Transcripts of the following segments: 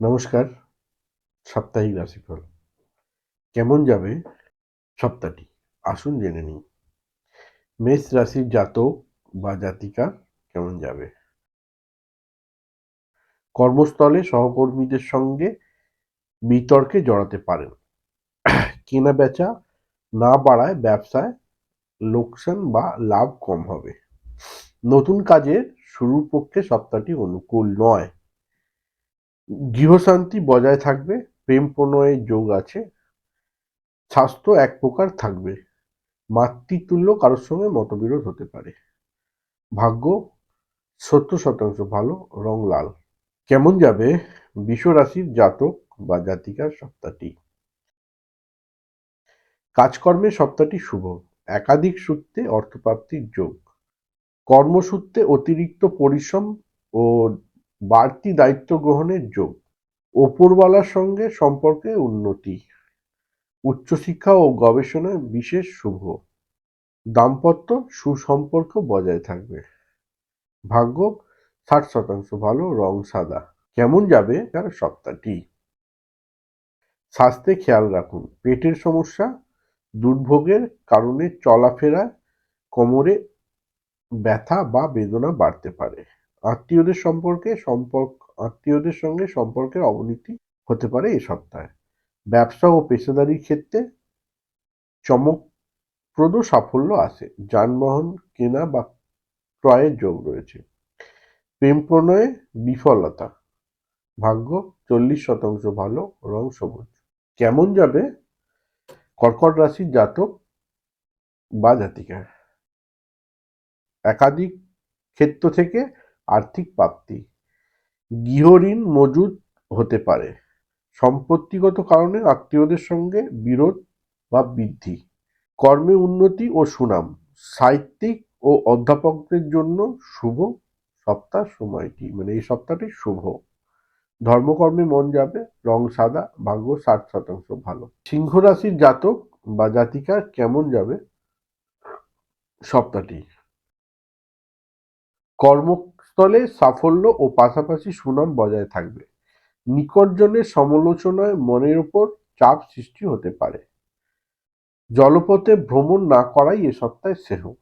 নমস্কার। সাপ্তাহিক রাশিফল কেমন যাবে সপ্তাহটি আসুন জেনে নিই। মেষ রাশির জাতক বা জাতিকা কেমন যাবে। কর্মস্থলে সহকর্মীদের সঙ্গে বিতর্কে জড়াতে পারেন। কেনা বেচা না বাড়ায় ব্যবসায় লোকসান বা লাভ কম হবে। নতুন কাজের শুরুর পক্ষে সপ্তাহটি অনুকূল নয়। গৃহশান্তি বজায় থাকবে। প্রেম প্রণয়ের যোগ আছে। স্বাস্থ্য এক প্রকার থাকবে। মাতৃতুল্য কারোর সঙ্গে মতবিরোধ হতে পারে। ভাগ্য 70% ভালো, রং লাল। কেমন যাবে বৃষ রাশির জাতক বা জাতিকার সপ্তাহটি। কাজকর্মে সপ্তাহটি শুভ। একাধিক সূত্রে অর্থপ্রাপ্তির যোগ। কর্মসূত্রে অতিরিক্ত পরিশ্রম ও বাড়তি দায়িত্ব গ্রহণের যোগ। ওপরওয়ালার সঙ্গে সম্পর্কে উন্নতি। উচ্চশিক্ষা ও গবেষণায় বিশেষ শুভ। দাম্পত্য সুসম্পর্ক বজায় থাকবে। ভাগ্য 60% ভালো, রং সাদা। কেমন যাবে তার সপ্তাহটি। স্বাস্থ্যে খেয়াল রাখুন। পেটের সমস্যা, দুর্ভোগের কারণে চলাফেরা, কোমরে ব্যথা বা বেদনা বাড়তে পারে। আত্মীয়দের সঙ্গে সম্পর্কের অবনতি হতে পারে এই সপ্তাহে। ব্যবসা ও পেশাদারি ক্ষেত্রে চমকপ্রদ সাফল্য আসে। যানবাহন কেনা বা ক্রয়ের যোগ রয়েছে। প্রেম প্রণয়ে বিফলতা। ভাগ্য 40% ভালো, রং সবুজ। কেমন যাবে কর্কট রাশির জাতক বা জাতিকা। একাধিক ক্ষেত্র থেকে আর্থিক প্রাপ্তি। গৃহঋণ মজুদ হতে পারে। সম্পত্তিগত কারণে আত্মীয়দের সঙ্গে বিরোধ বা বৃদ্ধি। কর্মে উন্নতি ও সুনাম। সাহিত্যিক ও অধ্যাপকদের জন্য শুভ সময়টি, এই সপ্তাহটি শুভ। ধর্মকর্মে মন যাবে, রং সাদা, ভাগ্য 60% ভালো। সিংহ রাশির জাতক বা জাতিকার কেমন যাবে সপ্তাহটি। কর্মস্থলে সাফল্য ও পাশাপাশি সুনাম বজায় থাকবে। নিকটজনের সমালোচনায় মনের উপর চাপ সৃষ্টি হতে পারে। জলপথে ভ্রমণ না করাই এ সপ্তাহে শ্রেয়।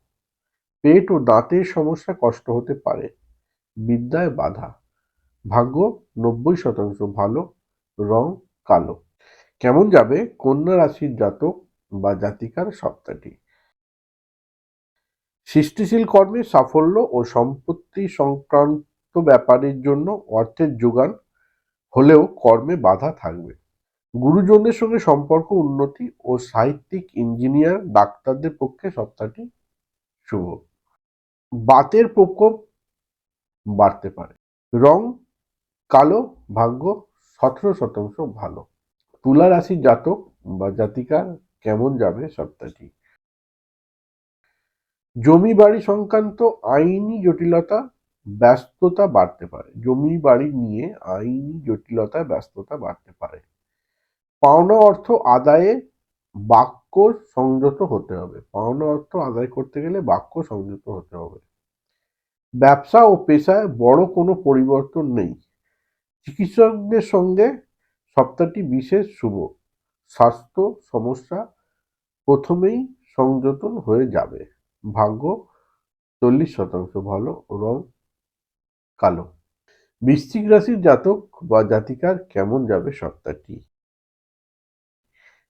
পেট ও দাঁতের সমস্যা কষ্ট হতে পারে। বিদ্যায় বাধা। ভাগ্য 90% ভালো, রং কালো। কেমন যাবে কন্যা রাশির জাতক বা জাতিকার সপ্তাহটি। সৃষ্টিশীল কর্মে সাফল্য ও সম্পত্তি সংক্রান্ত ব্যাপারের জন্য অর্থের যোগান হলেও কর্মে বাধা থাকবে। গুরুজনদের সঙ্গে সম্পর্ক উন্নতি ও সাহিত্যিক, ইঞ্জিনিয়ার, ডাক্তারদের পক্ষে সপ্তাহটি শুভ। বাতের প্রকোপ বাড়তে পারে। রং কালো, ভাগ্য 17% ভালো। তুলা রাশির জাতক বা জাতিকার কেমন যাবে সপ্তাহটি। জমি বাড়ি সংক্রান্ত আইনি জটিলতা, ব্যস্ততা বাড়তে পারে। জমি বাড়ি নিয়ে আইনি জটিলতায় ব্যস্ততা বাড়তে পারে। পাওনা অর্থ আদায়ে বাক্য সংযত হতে হবে। পাওনা অর্থ আদায় করতে গেলে বাক্য সংযত হতে হবে। ব্যবসা ও পেশায় বড় কোনো পরিবর্তন নেই। চিকিৎসকদের সঙ্গে সপ্তাহটি বিশেষ শুভ। স্বাস্থ্য সমস্যা প্রথমেই সংযতন হয়ে যাবে। ভাগ্য 40% ভালো, রং কালো। বৃশ্চিক রাশির জাতক বা জাতিকার কেমন যাবে সপ্তাহটি।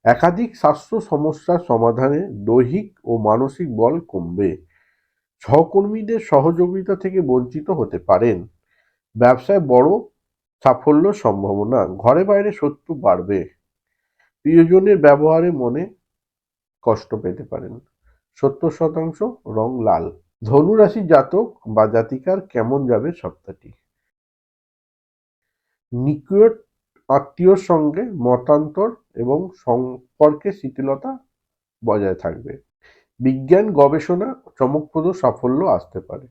একাধিক স্বাস্থ্য সমস্যার সমাধানে দৈহিক ও মানসিক বল কমবে। সহকর্মীদের সহযোগিতা থেকে বঞ্চিত হতে পারেন। ব্যবসায় বড় সাফল্য সম্ভাবনা। ঘরে বাইরে শত্রু বাড়বে। প্রিয়জনের ব্যবহারে মনে কষ্ট পেতে পারেন। 70% রং লাল। ধনু রাশির জাতক বা জাতিকার কেমন যাবে সপ্তাহটি। নিকট আত্মীয়র সঙ্গে মতান্তর এবং সম্পর্কে শিথিলতা বজায় থাকবে। বিজ্ঞান গবেষণা চমকপ্রদ সাফল্য আসতে পারে।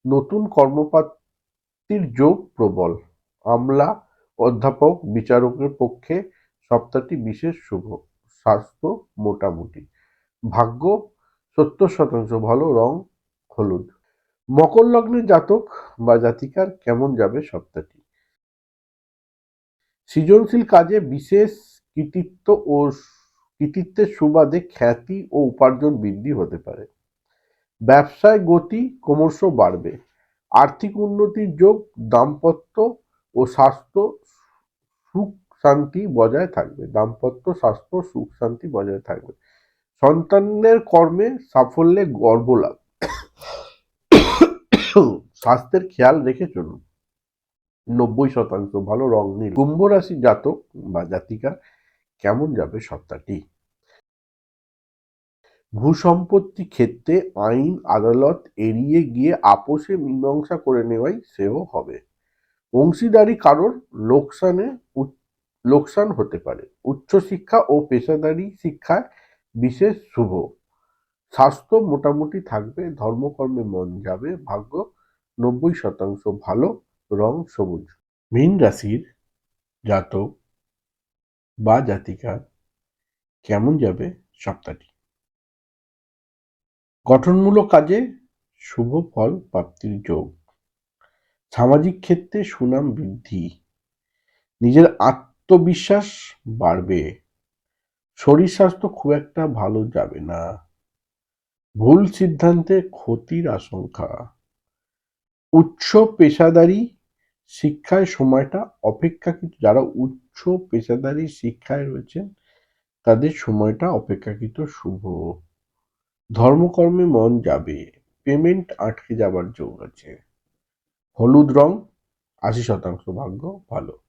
নতুন কর্মপ্রাপ্তির যোগ প্রবল। আমলা, অধ্যাপক, বিচারকের পক্ষে সপ্তাহটি বিশেষ শুভ। স্বাস্থ্য মোটামুটি। ভাগ্য 70% ভালো, রং হলুদ। মকর লগ্নের জাতক বা জাতিকার কেমন যাবে সপ্তাহটি। সৃজনশীল কাজে বিশেষ কৃতিত্ব ও কৃতিত্বের সুবাদে খ্যাতি ও উপার্জন বৃদ্ধি হতে পারে। ব্যবসায় গতি ক্রমশ বাড়বে। আর্থিক উন্নতির যোগ, দাম্পত্য ও স্বাস্থ্য সুখ শান্তি বজায় থাকবে। দাম্পত্য স্বাস্থ্য সুখ শান্তি বজায় থাকবে। সন্তানের কর্মে সাফল্যে গর্বলাভ। স্বাস্থ্যের খেয়াল রেখে চলুন। 90% ভালো, রং নীল। কুম্ভ রাশির জাতক বা জাতিকা কেমন যাবে সপ্তাহটি? ভূসম্পত্তি ক্ষেত্রে আইন আদালত এড়িয়ে গিয়ে আপোষে মীমাংসা করে নেওয়াই শ্রেয় হবে। অংশীদারি কারোর লোকসান হতে পারে। উচ্চশিক্ষা ও পেশাদারি শিক্ষায় বিশেষ শুভ। স্বাস্থ্য মোটামুটি থাকবে। ধর্মকর্মে মন যাবে। ভাগ্য 90% ভালো, রং সবুজ। মীন রাশির জাতক বা জাতিকা কেমন যাবে সপ্তাহটি? গঠনমূলক কাজে শুভ ফল প্রাপ্তির যোগ। সামাজিক ক্ষেত্রে সুনাম বৃদ্ধি। নিজের আত্মবিশ্বাস বাড়বে। শরীর স্বাস্থ্য খুব একটা ভালো যাবে না। ভুল সিদ্ধান্তে ক্ষতির আশঙ্কা। উচ্চ পেশাদারি শিক্ষায় সময়টা অপেক্ষাকৃত, যারা উচ্চ পেশাদারি শিক্ষায় রয়েছেন তাদের সময়টা অপেক্ষাকৃত শুভ। ধর্মকর্মে মন যাবে। পেমেন্ট আটকে যাবার যোগ আছে। হলুদ রং 80% ভাগ্য ভালো।